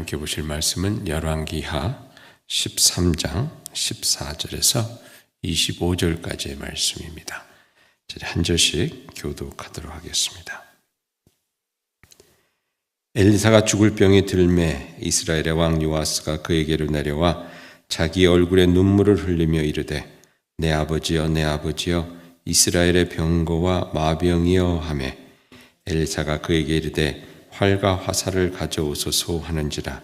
함께 보실 말씀은 열왕기하 13장 14절에서 25절까지의 말씀입니다. 한 절씩 교독하도록 하겠습니다. 엘리사가 죽을 병이 들매 이스라엘의 왕 요아스가 그에게로 내려와 자기 얼굴에 눈물을 흘리며 이르되 내 아버지여 내 아버지여 이스라엘의 병거와 마병이여 하매 엘리사가 그에게 이르되 활과 화살을 가져오소서 하는지라.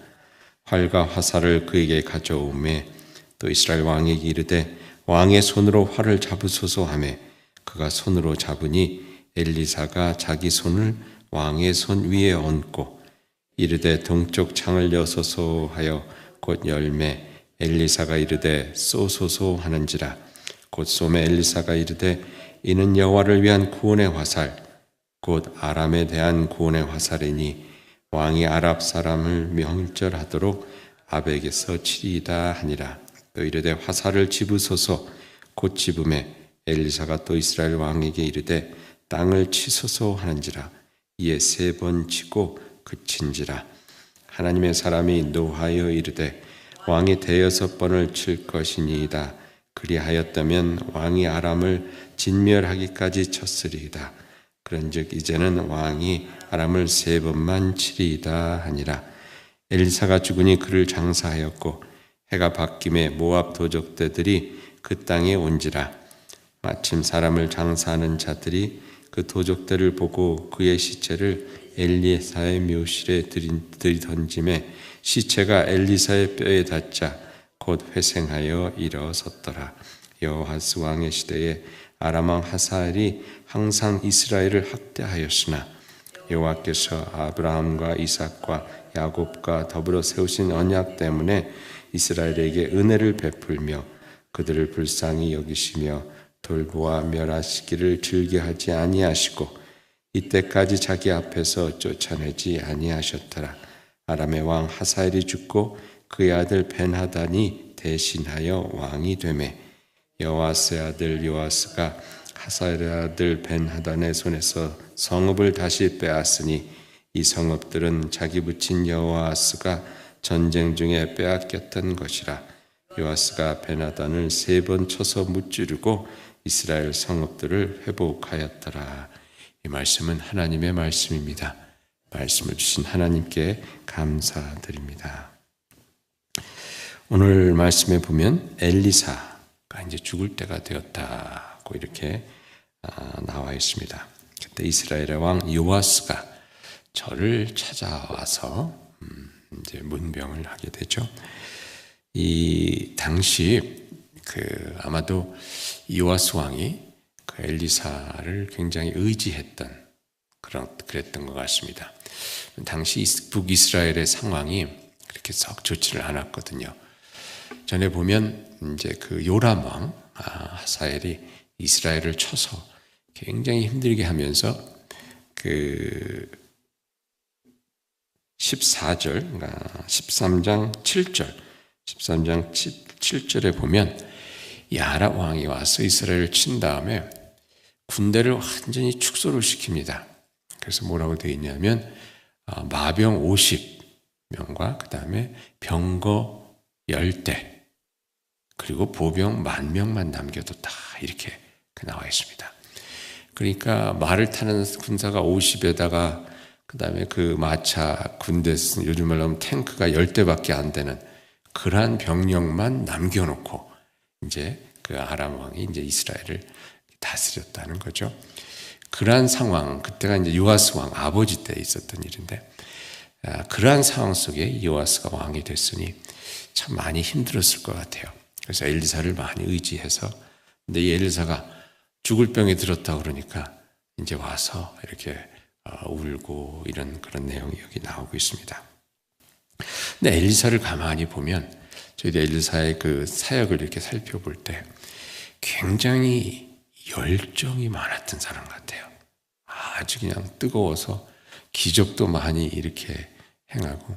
활과 화살을 그에게 가져오매 또 이스라엘 왕에게 이르되 왕의 손으로 활을 잡으소서 하매 그가 손으로 잡으니 엘리사가 자기 손을 왕의 손 위에 얹고 이르되 동쪽 창을 여소서 하여 곧 열매 엘리사가 이르되 쏘소서 하는지라. 곧 쏘매 엘리사가 이르되 이는 여호와를 위한 구원의 화살 곧 아람에 대한 구원의 화살이니 왕이 아랍 사람을 명절하도록 아벡에서 치리이다 하니라. 또 이르되 화살을 집으소서. 곧 집음에 엘리사가 또 이스라엘 왕에게 이르되 땅을 치소서 하는지라. 이에 3번 치고 그친지라. 하나님의 사람이 노하여 이르되 왕이 6번을 칠 것이니이다. 그리하였다면 왕이 아람을 진멸하기까지 쳤으리이다. 그런즉 이제는 왕이 아람을 3번만 치리이다 하니라. 엘리사가 죽으니 그를 장사하였고 해가 바뀜에 모압 도적대들이 그 땅에 온지라. 마침 사람을 장사하는 자들이 그 도적대를 보고 그의 시체를 엘리사의 묘실에 들이던짐에 시체가 엘리사의 뼈에 닿자 곧 회생하여 일어섰더라. 여호아스 왕의 시대에 아람 왕 하사엘이 항상 이스라엘을 학대하였으나 여호와께서 아브라함과 이삭과 야곱과 더불어 세우신 언약 때문에 이스라엘에게 은혜를 베풀며 그들을 불쌍히 여기시며 돌보아 멸하시기를 즐겨하지 아니하시고 이때까지 자기 앞에서 쫓아내지 아니하셨더라. 아람의 왕 하사엘이 죽고 그의 아들 벤하단이 대신하여 왕이 되매 여호아스의 아들 요아스가 하사엘의 아들 벤하단의 손에서 성읍을 다시 빼앗으니 이 성읍들은 자기 붙인 여호아스가 전쟁 중에 빼앗겼던 것이라. 요아스가 벤하단을 3번 쳐서 무찌르고 이스라엘 성읍들을 회복하였더라. 이 말씀은 하나님의 말씀입니다. 말씀을 주신 하나님께 감사드립니다. 오늘 말씀에 보면 엘리사가 이제 죽을 때가 되었다고 이렇게 나와 있습니다. 그때 이스라엘의 왕 요아스가 저를 찾아와서 이제 문병을 하게 되죠. 이 당시 아마도 요아스 왕이 그 엘리사를 굉장히 의지했던 그랬던 것 같습니다. 당시 북이스라엘의 상황이 그렇게 썩 좋지를 않았거든요. 전에 보면 이제 그 요람 왕 하사엘이 이스라엘을 쳐서 굉장히 힘들게 하면서 그 14절, 13장 7절에 보면 이 아람 왕이 와서 이스라엘을 친 다음에 군대를 완전히 축소를 시킵니다. 그래서 뭐라고 되어 있냐면 마병 50명과 그 다음에 병거 10대 그리고 보병 10,000명만 남겨뒀다 이렇게 나와 있습니다. 그러니까 말을 타는 군사가 50에다가 그 다음에 그 마차 군대 요즘 말로 하면 탱크가 10대밖에 안 되는 그러한 병력만 남겨놓고 이제 그 아람 왕이 이제 이스라엘을 다스렸다는 거죠. 그러한 상황, 그때가 이제 요아스 왕 아버지 때 있었던 일인데, 그러한 상황 속에 요아스가 왕이 됐으니 참 많이 힘들었을 것 같아요. 그래서 엘리사를 많이 의지해서, 근데 이 엘리사가 죽을 병이 들었다 그러니까 이제 와서 이렇게 울고 이런 그런 내용이 여기 나오고 있습니다. 근데 엘리사를 가만히 보면 저희도 엘리사의 그 사역을 이렇게 살펴볼 때 굉장히 열정이 많았던 사람 같아요. 아주 그냥 뜨거워서 기적도 많이 이렇게 행하고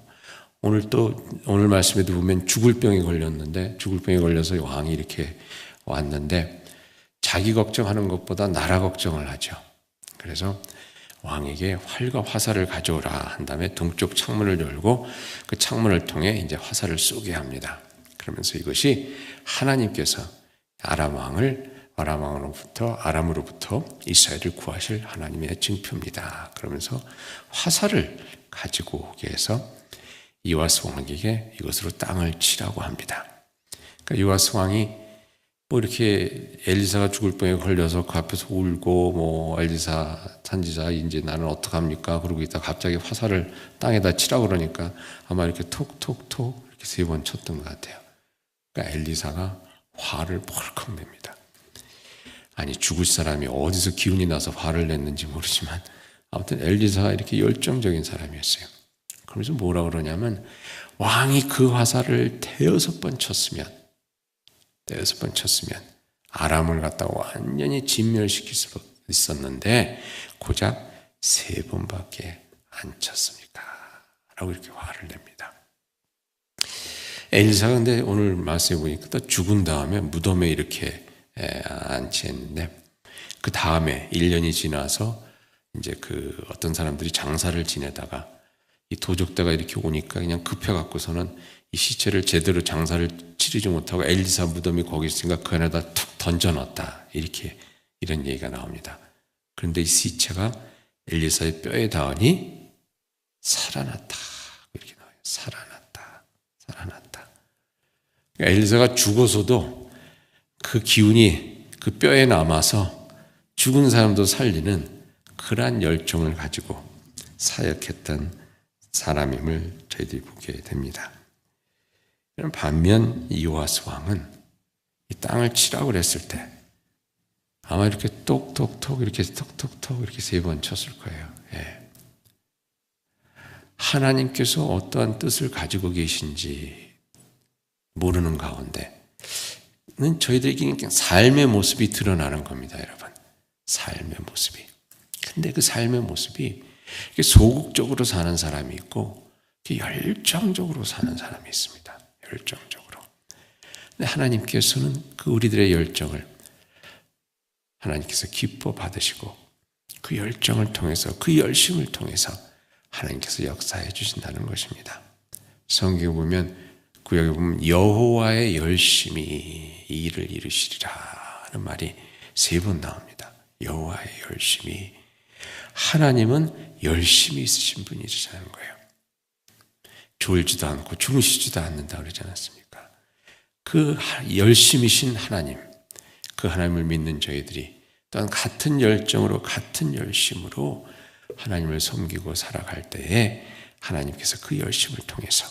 오늘 말씀에도 보면 죽을 병이 걸렸는데 죽을 병이 걸려서 왕이 이렇게 왔는데 자기 걱정하는 것보다 나라 걱정을 하죠. 그래서 왕에게 활과 화살을 가져오라 한 다음에 동쪽 창문을 열고 그 창문을 통해 이제 화살을 쏘게 합니다. 그러면서 이것이 하나님께서 아람으로부터 이스라엘을 구하실 하나님의 증표입니다. 그러면서 화살을 가지고 오게 해서 요아스 왕에게 이것으로 땅을 치라고 합니다. 그러니까 요아스 왕이 뭐 이렇게 엘리사가 죽을 병에 걸려서 그 앞에서 울고 뭐 엘리사 선지자 이제 나는 어떡합니까? 그러고 있다 갑자기 화살을 땅에다 치라고 그러니까 아마 이렇게 톡톡톡 이렇게 3번 쳤던 것 같아요. 그러니까 엘리사가 화를 벌컥 냅니다. 아니 죽을 사람이 어디서 기운이 나서 화를 냈는지 모르지만 아무튼 엘리사가 이렇게 열정적인 사람이었어요. 그러면서 뭐라 그러냐면 왕이 그 화살을 대여섯 번 쳤으면 아람을 갖다가 완전히 진멸시킬 수 있었는데 고작 3번밖에 안 쳤습니까? 라고 이렇게 화를 냅니다. 엘리사가 근데 오늘 말씀해 보니까 또 죽은 다음에 무덤에 이렇게 안치했는데 그 다음에 1년이 지나서 이제 그 어떤 사람들이 장사를 지내다가 이 도적대가 이렇게 오니까 그냥 급해갖고서는 이 시체를 제대로 장사를 치르지 못하고 엘리사 무덤이 거기 있으니까 그 안에다 툭 던져놨다. 이런 얘기가 나옵니다. 그런데 이 시체가 엘리사의 뼈에 닿으니 살아났다. 이렇게 나와요. 살아났다. 그러니까 엘리사가 죽어서도 그 기운이 그 뼈에 남아서 죽은 사람도 살리는 그러한 열정을 가지고 사역했던 사람임을 저희들이 보게 됩니다. 반면 요아스 왕은 이 땅을 치라고 그랬을 때 아마 이렇게 똑똑똑 이렇게 3번 쳤을 거예요. 예. 하나님께서 어떠한 뜻을 가지고 계신지 모르는 가운데는 저희들에게 삶의 모습이 드러나는 겁니다, 여러분. 삶의 모습이. 근데 그 삶의 모습이 소극적으로 사는 사람이 있고 열정적으로 사는 사람이 있습니다. 열정적으로. 근데 하나님께서는 그 우리들의 열정을 하나님께서 기뻐 받으시고 그 열정을 통해서 그 열심을 통해서 하나님께서 역사해 주신다는 것입니다. 성경에 보면 구약에 보면 여호와의 열심히 이 일을 이루시리라 하는 말이 3번 나옵니다. 여호와의 열심히. 하나님은 열심히 있으신 분이시라는 거예요. 졸지도 않고 주무시지도 않는다 그러지 않았습니까? 그 열심이신 하나님, 그 하나님을 믿는 저희들이 또한 같은 열정으로 같은 열심으로 하나님을 섬기고 살아갈 때에 하나님께서 그 열심을 통해서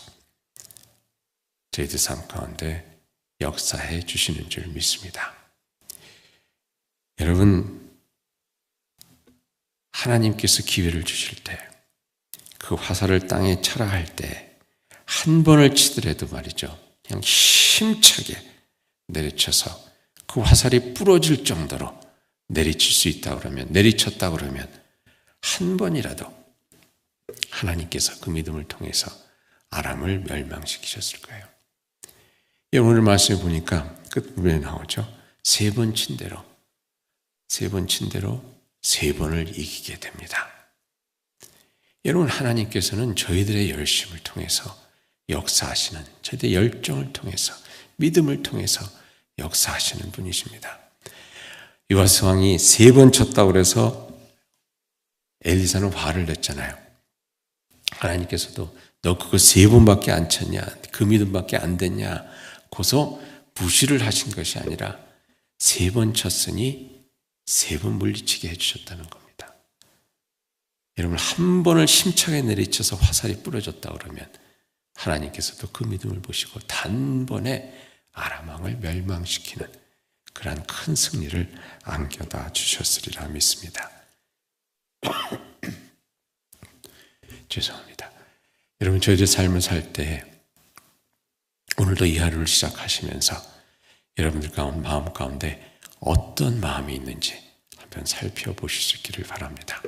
저희들 삶 가운데 역사해 주시는 줄 믿습니다. 여러분, 하나님께서 기회를 주실 때, 그 화살을 땅에 쳐라 할 때 한 번을 치더라도 말이죠. 그냥 힘차게 내리쳐서 그 화살이 부러질 정도로 내리칠 수 있다 그러면, 내리쳤다 그러면 한 번이라도 하나님께서 그 믿음을 통해서 아람을 멸망시키셨을 거예요. 오늘 말씀해 보니까 끝부분에 나오죠. 3번 친 대로 3번을 이기게 됩니다. 여러분, 하나님께서는 저희들의 열심을 통해서 역사하시는, 저희들의 열정을 통해서, 믿음을 통해서 역사하시는 분이십니다. 요아스 왕이 3번 쳤다고 그래서 엘리사는 화를 냈잖아요. 하나님께서도 너 그거 3번밖에 안 쳤냐, 그 믿음밖에 안 됐냐, 고서 무시를 하신 것이 아니라 3번 쳤으니 3번 물리치게 해주셨다는 겁니다. 여러분, 한 번을 힘차게 내리쳐서 화살이 부러졌다 그러면 하나님께서도 그 믿음을 보시고 단번에 아람 왕을 멸망시키는 그러한 큰 승리를 안겨다 주셨으리라 믿습니다. 죄송합니다. 여러분, 저희들 삶을 살 때 오늘도 이 하루를 시작하시면서 여러분들 마음 가운데 어떤 마음이 있는지 한번 살펴보실 수 있기를 바랍니다.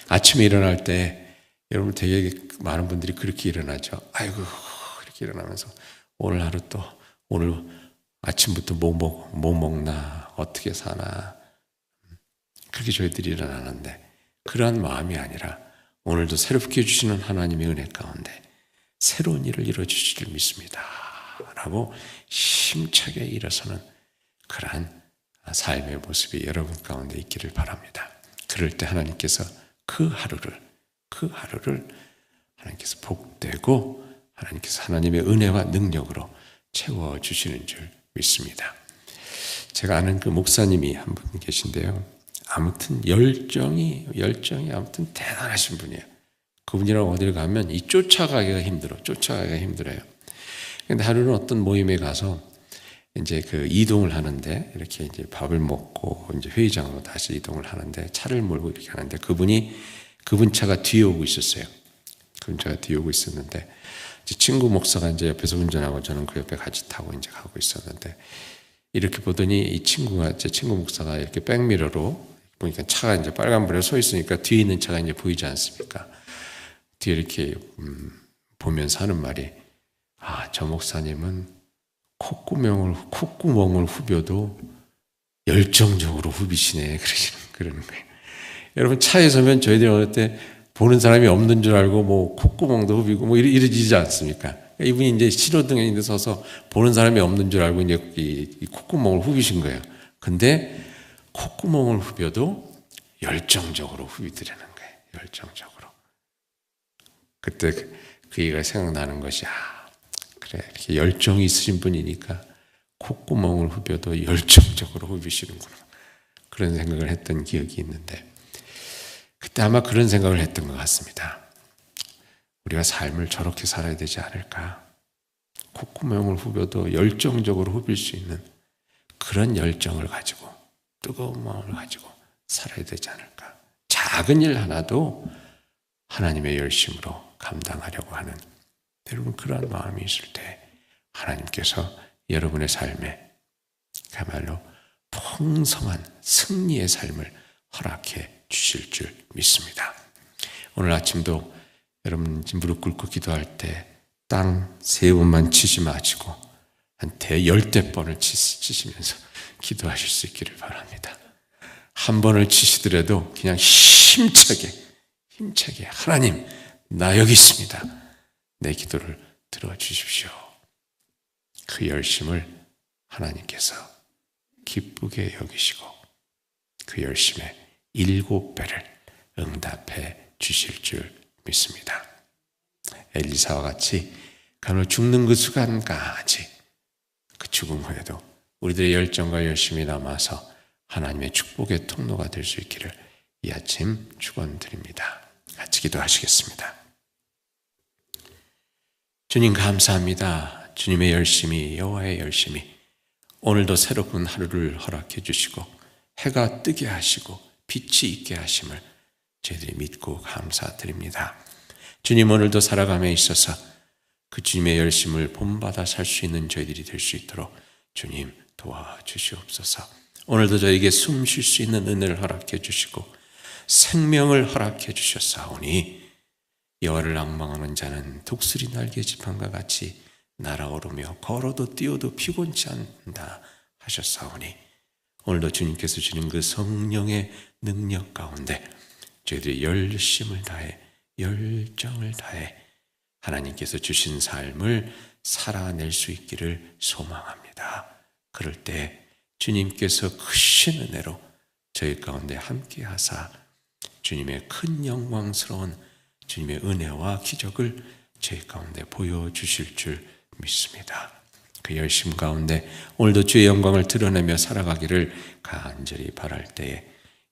아침에 일어날 때 여러분 되게 많은 분들이 그렇게 일어나죠. 아이고, 이렇게 일어나면서 오늘 하루 또 오늘 아침부터 뭐 먹나 어떻게 사나 그렇게 저희들이 일어나는데 그러한 마음이 아니라 오늘도 새롭게 주시는 하나님의 은혜 가운데 새로운 일을 이루어주실 줄 믿습니다 라고 힘차게 일어서는 그러한 삶의 모습이 여러분 가운데 있기를 바랍니다. 그럴 때 하나님께서 그 하루를 하나님께서 복되고 하나님께서 하나님의 은혜와 능력으로 채워주시는 줄 믿습니다. 제가 아는 그 목사님이 한 분 계신데요. 아무튼 열정이 아무튼 대단하신 분이에요. 그분이랑 어딜 가면 쫓아가기가 힘들어요. 근데 하루는 어떤 모임에 가서 이제 그 이동을 하는데 이렇게 이제 밥을 먹고 이제 회의장으로 다시 이동을 하는데 차를 몰고 이렇게 하는데 그분 차가 뒤에 오고 있었어요. 그분 차가 뒤에 오고 있었는데 친구 목사가 이제 옆에서 운전하고 저는 그 옆에 같이 타고 이제 가고 있었는데 이렇게 보더니 이 친구 목사가 이렇게 백미러로 보니까 차가 이제 빨간불에 서 있으니까 뒤에 있는 차가 이제 보이지 않습니까? 뒤에 이렇게 보면서 하는 말이 저 목사님은 콧구멍을 후벼도 열정적으로 후비시네 그러는 거예요. 여러분 차에 서면 저희들이 어릴 때 보는 사람이 없는 줄 알고 뭐 콧구멍도 후비고 뭐 이러지 않습니까? 이분이 이제 신호등에 있는 데 서서 보는 사람이 없는 줄 알고 이제 이 콧구멍을 후비신 거예요. 근데 콧구멍을 후벼도 열정적으로 후비드리는 거예요. 열정적으로. 그때 그 얘기가 생각나는 것이 그래 이렇게 열정이 있으신 분이니까 콧구멍을 후벼도 열정적으로 후비시는구나. 그런 생각을 했던 기억이 있는데 그때 아마 그런 생각을 했던 것 같습니다. 우리가 삶을 저렇게 살아야 되지 않을까? 콧구멍을 후벼도 열정적으로 후빌 수 있는 그런 열정을 가지고 뜨거운 마음을 가지고 살아야 되지 않을까? 작은 일 하나도 하나님의 열심으로 감당하려고 하는 여러분 그러한 마음이 있을 때 하나님께서 여러분의 삶에 그야말로 풍성한 승리의 삶을 허락해 주실 줄 믿습니다. 오늘 아침도 여러분 무릎 꿇고 기도할 때 땅 3번만 치지 마시고 한 10번을 치시면서 기도하실 수 있기를 바랍니다. 한 번을 치시더라도 그냥 힘차게 하나님 나 여기 있습니다. 내 기도를 들어주십시오. 그 열심을 하나님께서 기쁘게 여기시고 그 열심에 7배를 응답해 주실 줄 믿습니다. 엘리사와 같이 가로 죽는 그 순간까지 그 죽음 후에도 우리들의 열정과 열심이 남아서 하나님의 축복의 통로가 될 수 있기를 이 아침 축원드립니다. 같이 기도하시겠습니다. 주님 감사합니다. 주님의 열심이 여호와의 열심이 오늘도 새로운 하루를 허락해 주시고 해가 뜨게 하시고 빛이 있게 하심을 저희들이 믿고 감사드립니다. 주님 오늘도 살아감에 있어서 그 주님의 열심을 본받아 살 수 있는 저희들이 될 수 있도록 주님 도와주시옵소서. 오늘도 저에게 숨 쉴 수 있는 은혜를 허락해 주시고 생명을 허락해 주셨사오니 여호와를 앙망하는 자는 독수리 날개 지팡과 같이 날아오르며 걸어도 뛰어도 피곤치 않는다 하셨사오니 오늘도 주님께서 주신 그 성령의 능력 가운데 저희들이 열심을 다해 열정을 다해 하나님께서 주신 삶을 살아낼 수 있기를 소망합니다. 그럴 때 주님께서 크신 은혜로 저희 가운데 함께 하사 주님의 큰 영광스러운 주님의 은혜와 기적을 저희 가운데 보여주실 줄 믿습니다. 그 열심 가운데 오늘도 주의 영광을 드러내며 살아가기를 간절히 바랄 때에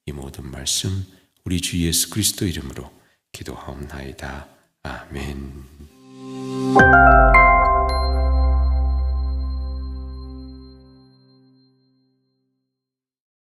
이 모든 말씀 우리 주 예수 그리스도 이름으로 기도하옵나이다. 아멘.